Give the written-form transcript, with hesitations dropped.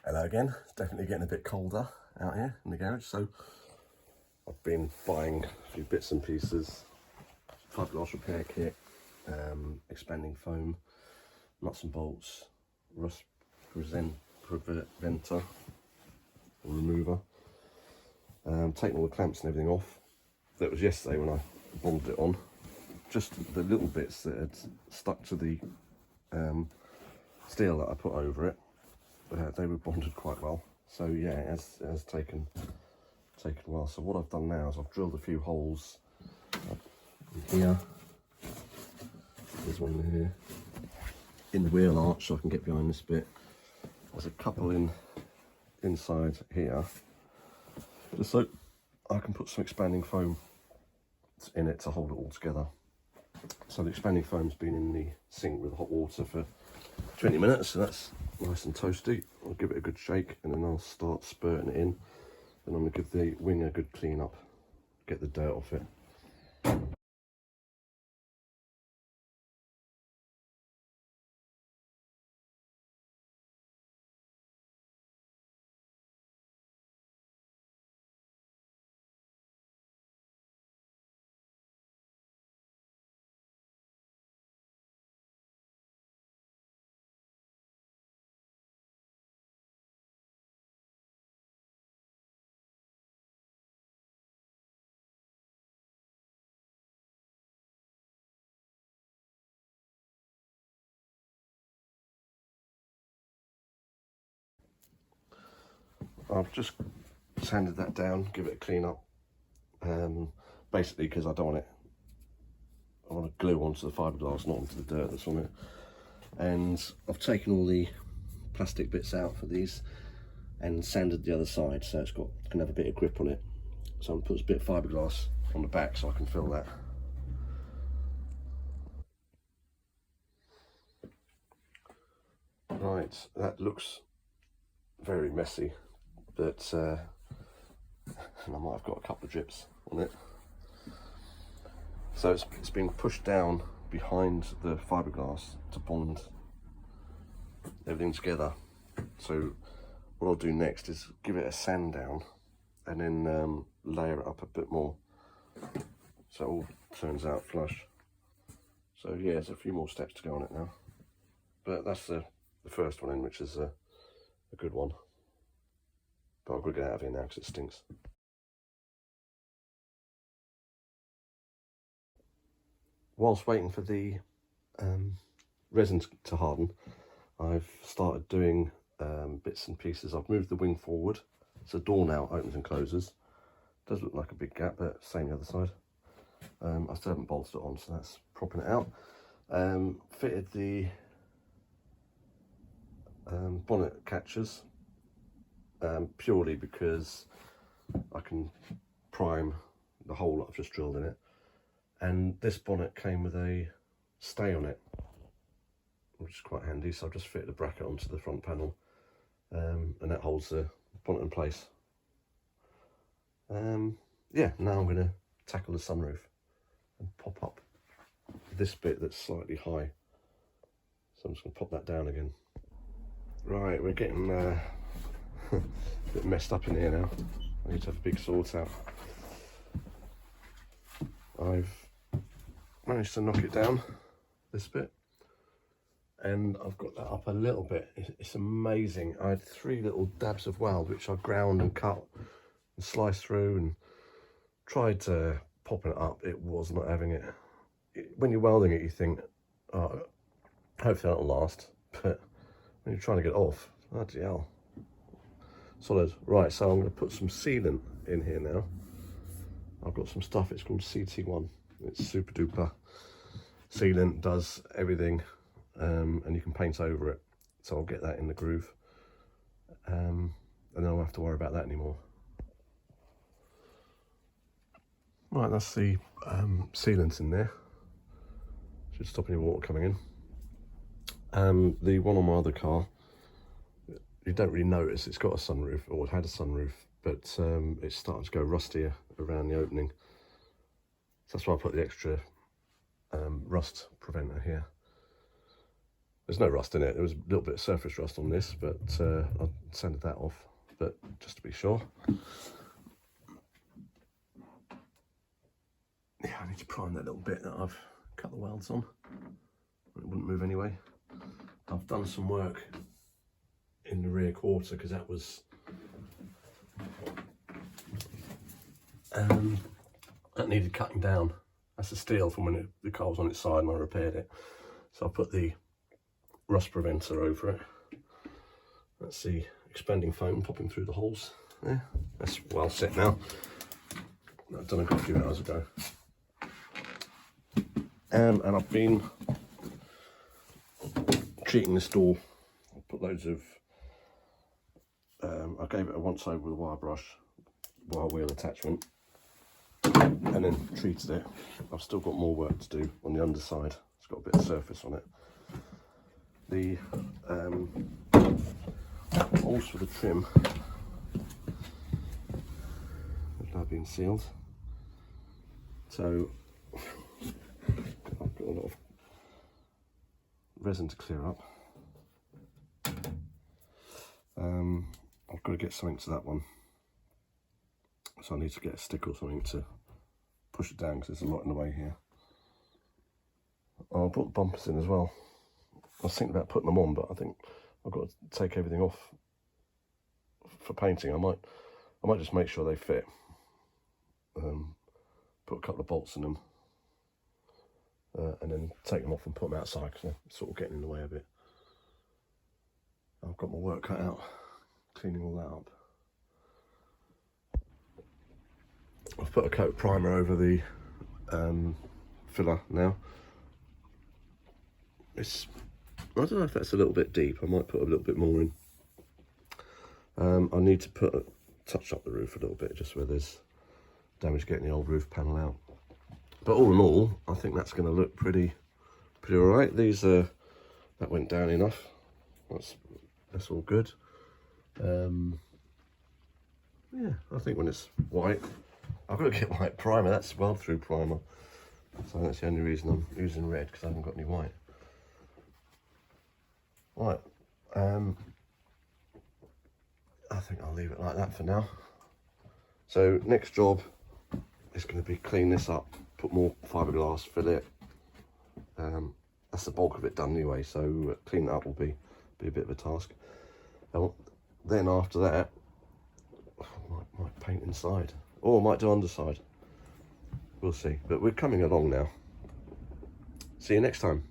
Hello again. It's definitely getting a bit colder out here in the garage, so I've been buying a few bits and pieces, fiberglass repair kit, expanding foam, nuts and bolts, rust preventer or remover, taking all the clamps and everything off. That was yesterday when I bonded it on. Just the little bits that had stuck to the steel that I put over it, they were bonded quite well. So yeah, it has taken a while. So what I've done now is I've drilled a few holes in here. There's one in here, in the wheel arch, so I can get behind this bit. There's a couple inside here, just so I can put some expanding foam in it to hold it all together. So the expanding foam's been in the sink with hot water for 20 minutes, so that's nice and toasty. I'll give it a good shake and then I'll start spurting it in. And I'm going to give the wing a good clean up, get the dirt off it. I've just sanded that down, give it a clean up, basically because I want to glue onto the fiberglass, not onto the dirt that's on it. And I've taken all the plastic bits out for these and sanded the other side, so it's can have a bit of grip on it. So I'm going to put a bit of fiberglass on the back so I can fill that. Right, that looks very messy, but and I might have got a couple of drips on it. So it's been pushed down behind the fiberglass to bond everything together. So what I'll do next is give it a sand down and then layer it up a bit more so it all turns out flush. So yeah, there's a few more steps to go on it now, but that's the first one in, which is a good one. But I'll get it out of here now because it stinks. Whilst waiting for the resin to harden, I've started doing bits and pieces. I've moved the wing forward. It's a door now, opens and closes. Does look like a big gap, but same the other side. I still haven't bolted it on, so that's propping it out. Fitted the bonnet catchers purely because I can prime the hole that I've just drilled in it. And this bonnet came with a stay on it, which is quite handy. So I've just fitted a bracket onto the front panel, and that holds the bonnet in place. Yeah, now I'm going to tackle the sunroof and pop up this bit that's slightly high. So I'm just going to pop that down again. Right, we're getting a bit messed up in here now. I need to have a big sort out. I've managed to knock it down, this bit, and I've got that up a little bit. It's amazing. I had 3 little dabs of weld which I ground and cut and sliced through and tried to popping it up. It was not having it. When you're welding it, you think, oh, hopefully that'll last, but when you're trying to get it off, bloody hell, solid. Right, so I'm going to put some sealant in here now. I've got some stuff, it's called CT1. It's super duper sealant, does everything, and you can paint over it. So I'll get that in the groove, and then I won't have to worry about that anymore. Right, that's the sealant in there. Should stop any water coming in. The one on my other car, you don't really notice it's got a sunroof, or it had a sunroof, but it's starting to go rustier around the opening. So that's why I put the extra rust preventer here. There's no rust in it. There was a little bit of surface rust on this, but I sanded that off, but just to be sure. Yeah, I need to prime that little bit that I've cut the welds on. It wouldn't move anyway. I've done some work in the rear quarter because that was that needed cutting down. That's the steel from when the car was on its side and I repaired it. So I put the rust preventer over it. That's the expanding foam popping through the holes there. That's well set now. I've done it a few hours ago. And I've been treating this door. I put loads of, I gave it a once over with a wire brush, wire wheel attachment, and then treated it. I've still got more work to do on the underside. It's got a bit of surface on it. The holes for the trim have now been sealed. So I've got a lot of resin to clear up. I've got to get something to that one. So I need to get a stick or something to push it down because there's a lot in the way here. I'll put the bumpers in as well. I was thinking about putting them on, but I think I've got to take everything off for painting. I might just make sure they fit. Put a couple of bolts in them, and then take them off and put them outside because they're sort of getting in the way a bit. I've got my work cut out, cleaning all that up. I've put a coat of primer over the filler now. I don't know if that's a little bit deep. I might put a little bit more in. I need to touch up the roof a little bit, just where there's damage getting the old roof panel out. But all in all, I think that's going to look pretty all right. These that went down enough. That's all good. Yeah, I think when it's white, I've got to get white primer. That's weld through primer. So that's the only reason I'm using red, because I haven't got any white. Right, I think I'll leave it like that for now. So next job is going to be clean this up, put more fiberglass, fill it. That's the bulk of it done anyway, so clean that up will be a bit of a task. Then after that, I might paint inside, or I might do underside. We'll see, but we're coming along now. See you next time.